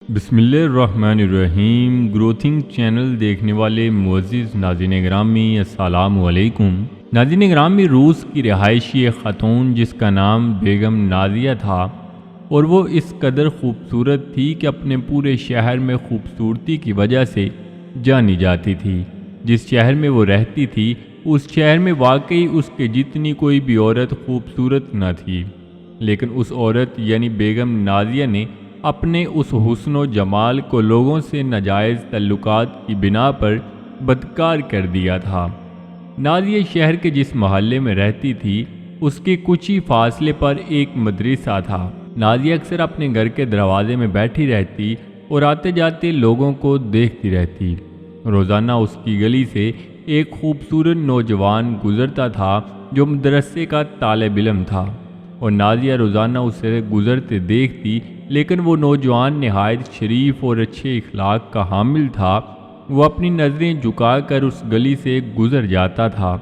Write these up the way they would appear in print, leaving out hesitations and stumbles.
بسم اللہ الرحمن الرحیم۔ گروتھنگ چینل دیکھنے والے معزز ناظرین گرامی السلام علیکم۔ ناظرین گرامی، روس کی رہائشی خاتون جس کا نام بیگم نازیہ تھا اور وہ اس قدر خوبصورت تھی کہ اپنے پورے شہر میں خوبصورتی کی وجہ سے جانی جاتی تھی۔ جس شہر میں وہ رہتی تھی اس شہر میں واقعی اس کے جتنی کوئی بھی عورت خوبصورت نہ تھی، لیکن اس عورت یعنی بیگم نازیہ نے اپنے اس حسن و جمال کو لوگوں سے ناجائز تعلقات کی بنا پر بدکار کر دیا تھا۔ نازیہ شہر کے جس محلے میں رہتی تھی اس کے کچھ ہی فاصلے پر ایک مدرسہ تھا۔ نازیہ اکثر اپنے گھر کے دروازے میں بیٹھی رہتی اور آتے جاتے لوگوں کو دیکھتی رہتی۔ روزانہ اس کی گلی سے ایک خوبصورت نوجوان گزرتا تھا جو مدرسے کا طالب علم تھا، اور نازیہ روزانہ اسے گزرتے دیکھتی، لیکن وہ نوجوان نہایت شریف اور اچھے اخلاق کا حامل تھا۔ وہ اپنی نظریں جھکا کر اس گلی سے گزر جاتا تھا۔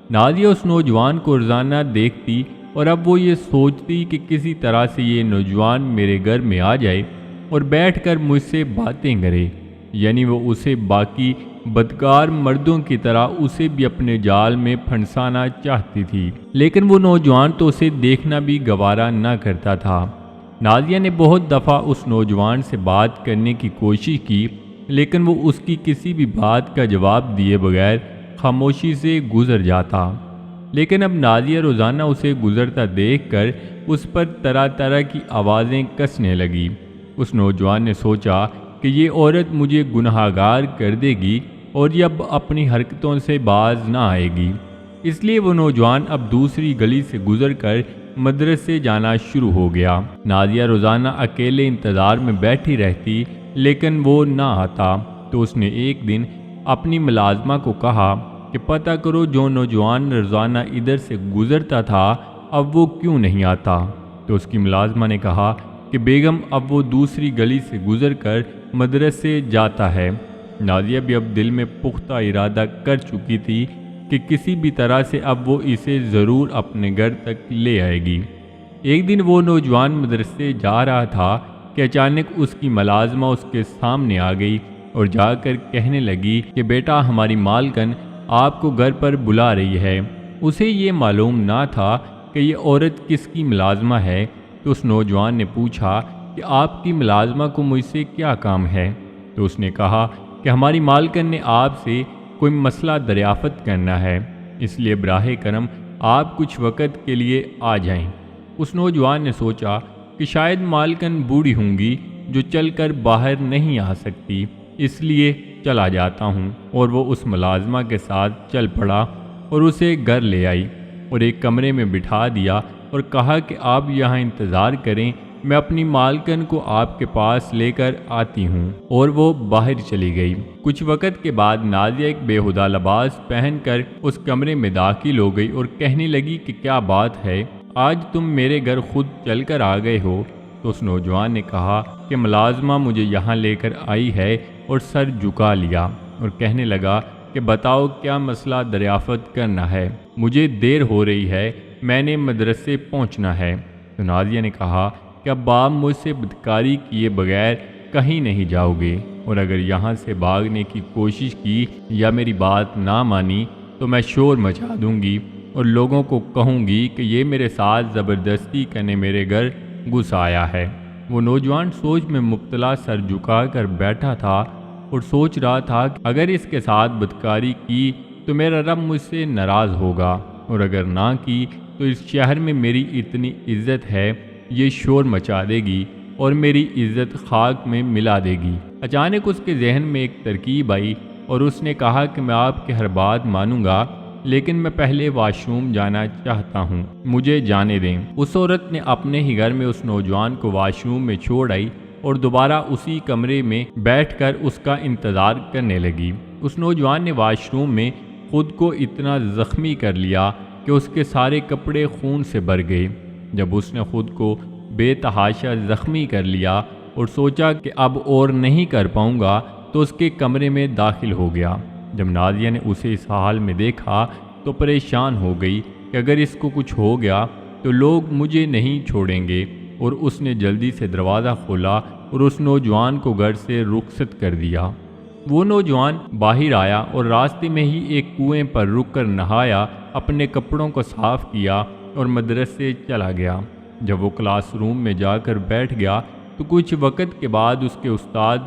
نازیہ اس نوجوان کو روزانہ دیکھتی اور اب وہ یہ سوچتی کہ کسی طرح سے یہ نوجوان میرے گھر میں آ جائے اور بیٹھ کر مجھ سے باتیں کرے، یعنی وہ اسے باقی بدکار مردوں کی طرح اسے بھی اپنے جال میں پھنسانا چاہتی تھی، لیکن وہ نوجوان تو اسے دیکھنا بھی گوارا نہ کرتا تھا۔ نازیہ نے بہت دفعہ اس نوجوان سے بات کرنے کی کوشش کی، لیکن وہ اس کی کسی بھی بات کا جواب دیے بغیر خاموشی سے گزر جاتا۔ لیکن اب نازیہ روزانہ اسے گزرتا دیکھ کر اس پر طرح طرح کی آوازیں کسنے لگی۔ اس نوجوان نے سوچا کہ یہ عورت مجھے گنہگار کر دے گی اور یہ اب اپنی حرکتوں سے باز نہ آئے گی، اس لیے وہ نوجوان اب دوسری گلی سے گزر کر مدرسے جانا شروع ہو گیا۔ نازیہ روزانہ اکیلے انتظار میں بیٹھی رہتی، لیکن وہ نہ آتا، تو اس نے ایک دن اپنی ملازمہ کو کہا کہ پتہ کرو جو نوجوان روزانہ ادھر سے گزرتا تھا اب وہ کیوں نہیں آتا۔ تو اس کی ملازمہ نے کہا کہ بیگم اب وہ دوسری گلی سے گزر کر مدرسے جاتا ہے۔ نازیہ بھی اب دل میں پختہ ارادہ کر چکی تھی کہ کسی بھی طرح سے اب وہ اسے ضرور اپنے گھر تک لے آئے گی۔ ایک دن وہ نوجوان مدرسے جا رہا تھا کہ اچانک اس کی ملازمہ اس کے سامنے آ گئی اور جا کر کہنے لگی کہ بیٹا، ہماری مالکن آپ کو گھر پر بلا رہی ہے۔ اسے یہ معلوم نہ تھا کہ یہ عورت کس کی ملازمہ ہے، تو اس نوجوان نے پوچھا کہ آپ کی ملازمہ کو مجھ سے کیا کام ہے؟ تو اس نے کہا کہ ہماری مالکن نے آپ سے کوئی مسئلہ دریافت کرنا ہے، اس لیے براہ کرم آپ کچھ وقت کے لیے آ جائیں۔ اس نوجوان نے سوچا کہ شاید مالکن بوڑھی ہوں گی جو چل کر باہر نہیں آ سکتی، اس لیے چلا جاتا ہوں، اور وہ اس ملازمہ کے ساتھ چل پڑا اور اسے گھر لے آئی اور ایک کمرے میں بٹھا دیا اور کہا کہ آپ یہاں انتظار کریں، میں اپنی مالکن کو آپ کے پاس لے کر آتی ہوں، اور وہ باہر چلی گئی۔ کچھ وقت کے بعد نازیہ ایک بےہودہ لباس پہن کر اس کمرے میں داخل ہو گئی اور کہنے لگی کہ کیا بات ہے، آج تم میرے گھر خود چل کر آ گئے ہو؟ تو اس نوجوان نے کہا کہ ملازمہ مجھے یہاں لے کر آئی ہے، اور سر جھکا لیا اور کہنے لگا کہ بتاؤ کیا مسئلہ دریافت کرنا ہے، مجھے دیر ہو رہی ہے، میں نے مدرسے پہنچنا ہے۔ تو نازیہ نے کہا کہ اب آپ مجھ سے بدکاری کیے بغیر کہیں نہیں جاؤ گے، اور اگر یہاں سے بھاگنے کی کوشش کی یا میری بات نہ مانی تو میں شور مچا دوں گی اور لوگوں کو کہوں گی کہ یہ میرے ساتھ زبردستی کرنے میرے گھر گھس آیا ہے۔ وہ نوجوان سوچ میں مبتلا سر جھکا کر بیٹھا تھا اور سوچ رہا تھا کہ اگر اس کے ساتھ بدکاری کی تو میرا رب مجھ سے ناراض ہوگا، اور اگر نہ کی تو اس شہر میں میری اتنی عزت ہے یہ شور مچا دے گی اور میری عزت خاک میں ملا دے گی۔ اچانک اس کے ذہن میں ایک ترکیب آئی اور اس نے کہا کہ میں آپ کی ہر بات مانوں گا، لیکن میں پہلے واش روم جانا چاہتا ہوں، مجھے جانے دیں۔ اس عورت نے اپنے ہی گھر میں اس نوجوان کو واش روم میں چھوڑ آئی اور دوبارہ اسی کمرے میں بیٹھ کر اس کا انتظار کرنے لگی۔ اس نوجوان نے واش روم میں خود کو اتنا زخمی کر لیا کہ اس کے سارے کپڑے خون سے بھر گئے۔ جب اس نے خود کو بے تحاشا زخمی کر لیا اور سوچا کہ اب اور نہیں کر پاؤں گا تو اس کے کمرے میں داخل ہو گیا۔ جب نازیہ نے اسے اس حال میں دیکھا تو پریشان ہو گئی کہ اگر اس کو کچھ ہو گیا تو لوگ مجھے نہیں چھوڑیں گے اور اس نے جلدی سے دروازہ کھولا اور اس نوجوان کو گھر سے رخصت کر دیا۔ وہ نوجوان باہر آیا اور راستے میں ہی ایک کنویں پر رک کر نہایا، اپنے کپڑوں کو صاف کیا اور مدرسے چلا گیا۔ جب وہ کلاس روم میں جا کر بیٹھ گیا تو کچھ وقت کے بعد اس کے استاد،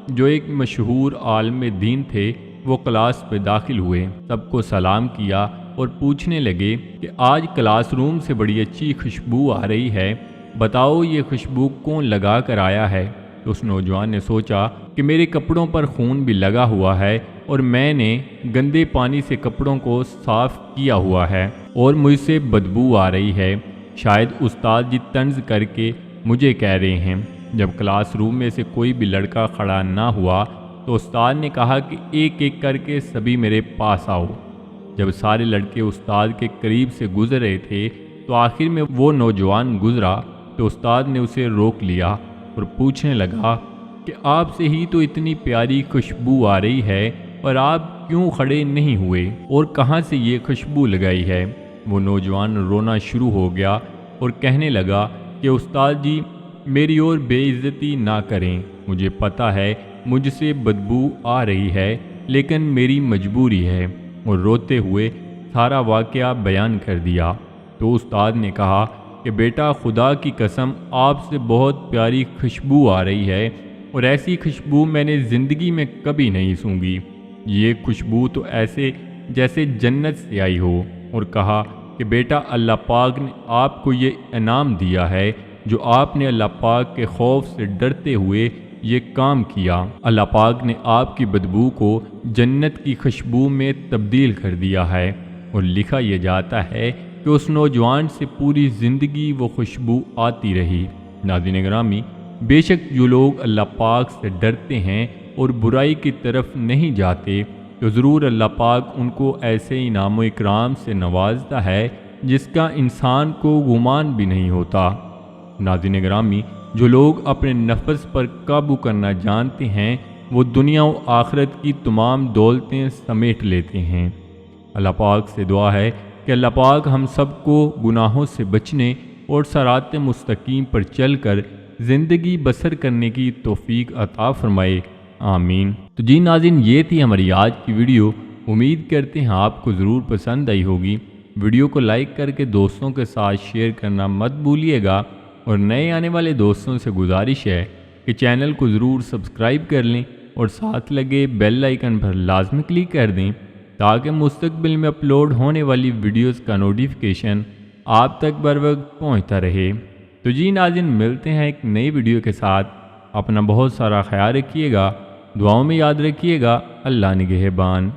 جو ایک مشہور عالم دین تھے، وہ کلاس پہ داخل ہوئے، سب کو سلام کیا اور پوچھنے لگے کہ آج کلاس روم سے بڑی اچھی خوشبو آ رہی ہے، بتاؤ یہ خوشبو کون لگا کر آیا ہے؟ تو اس نوجوان نے سوچا کہ میرے کپڑوں پر خون بھی لگا ہوا ہے اور میں نے گندے پانی سے کپڑوں کو صاف کیا ہوا ہے اور مجھ سے بدبو آ رہی ہے، شاید استاد جی طنز کر کے مجھے کہہ رہے ہیں۔ جب کلاس روم میں سے کوئی بھی لڑکا کھڑا نہ ہوا تو استاد نے کہا کہ ایک ایک کر کے سبھی میرے پاس آؤ۔ جب سارے لڑکے استاد کے قریب سے گزر رہے تھے تو آخر میں وہ نوجوان گزرا تو استاد نے اسے روک لیا اور پوچھنے لگا کہ آپ سے ہی تو اتنی پیاری خوشبو آ رہی ہے اور آپ کیوں کھڑے نہیں ہوئے اور کہاں سے یہ خوشبو لگائی ہے؟ وہ نوجوان رونا شروع ہو گیا اور کہنے لگا کہ استاد جی میری اور بے عزتی نہ کریں، مجھے پتہ ہے مجھ سے بدبو آ رہی ہے لیکن میری مجبوری ہے، اور روتے ہوئے سارا واقعہ بیان کر دیا۔ تو استاد نے کہا کہ بیٹا خدا کی قسم آپ سے بہت پیاری خوشبو آ رہی ہے اور ایسی خوشبو میں نے زندگی میں کبھی نہیں سونگھی، یہ خوشبو تو ایسے جیسے جنت سے آئی ہو، اور کہا کہ بیٹا اللہ پاک نے آپ کو یہ انعام دیا ہے جو آپ نے اللہ پاک کے خوف سے ڈرتے ہوئے یہ کام کیا، اللہ پاک نے آپ کی بدبو کو جنت کی خوشبو میں تبدیل کر دیا ہے۔ اور لکھا یہ جاتا ہے کہ اس نوجوان سے پوری زندگی وہ خوشبو آتی رہی۔ ناظرین گرامی، بے شک جو لوگ اللہ پاک سے ڈرتے ہیں اور برائی کی طرف نہیں جاتے تو ضرور اللہ پاک ان کو ایسے انعام و اکرام سے نوازتا ہے جس کا انسان کو گمان بھی نہیں ہوتا۔ ناظرین گرامی، جو لوگ اپنے نفس پر قابو کرنا جانتے ہیں وہ دنیا و آخرت کی تمام دولتیں سمیٹ لیتے ہیں۔ اللہ پاک سے دعا ہے کہ اللہ پاک ہم سب کو گناہوں سے بچنے اور صراط مستقیم پر چل کر زندگی بسر کرنے کی توفیق عطا فرمائے، آمین۔ تو جی ناظرین، یہ تھی ہماری آج کی ویڈیو، امید کرتے ہیں آپ کو ضرور پسند آئی ہوگی۔ ویڈیو کو لائک کر کے دوستوں کے ساتھ شیئر کرنا مت بھولیے گا، اور نئے آنے والے دوستوں سے گزارش ہے کہ چینل کو ضرور سبسکرائب کر لیں اور ساتھ لگے بیل آئیکن پر لازمی کلک کر دیں تاکہ مستقبل میں اپلوڈ ہونے والی ویڈیوز کا نوٹیفیکیشن آپ تک بر وقت پہنچتا رہے۔ تو جی ناظرین، ملتے ہیں ایک نئی ویڈیو کے ساتھ، اپنا بہت سارا خیال رکھیے گا، دعاؤں میں یاد رکھیے گا، اللہ نگہبان۔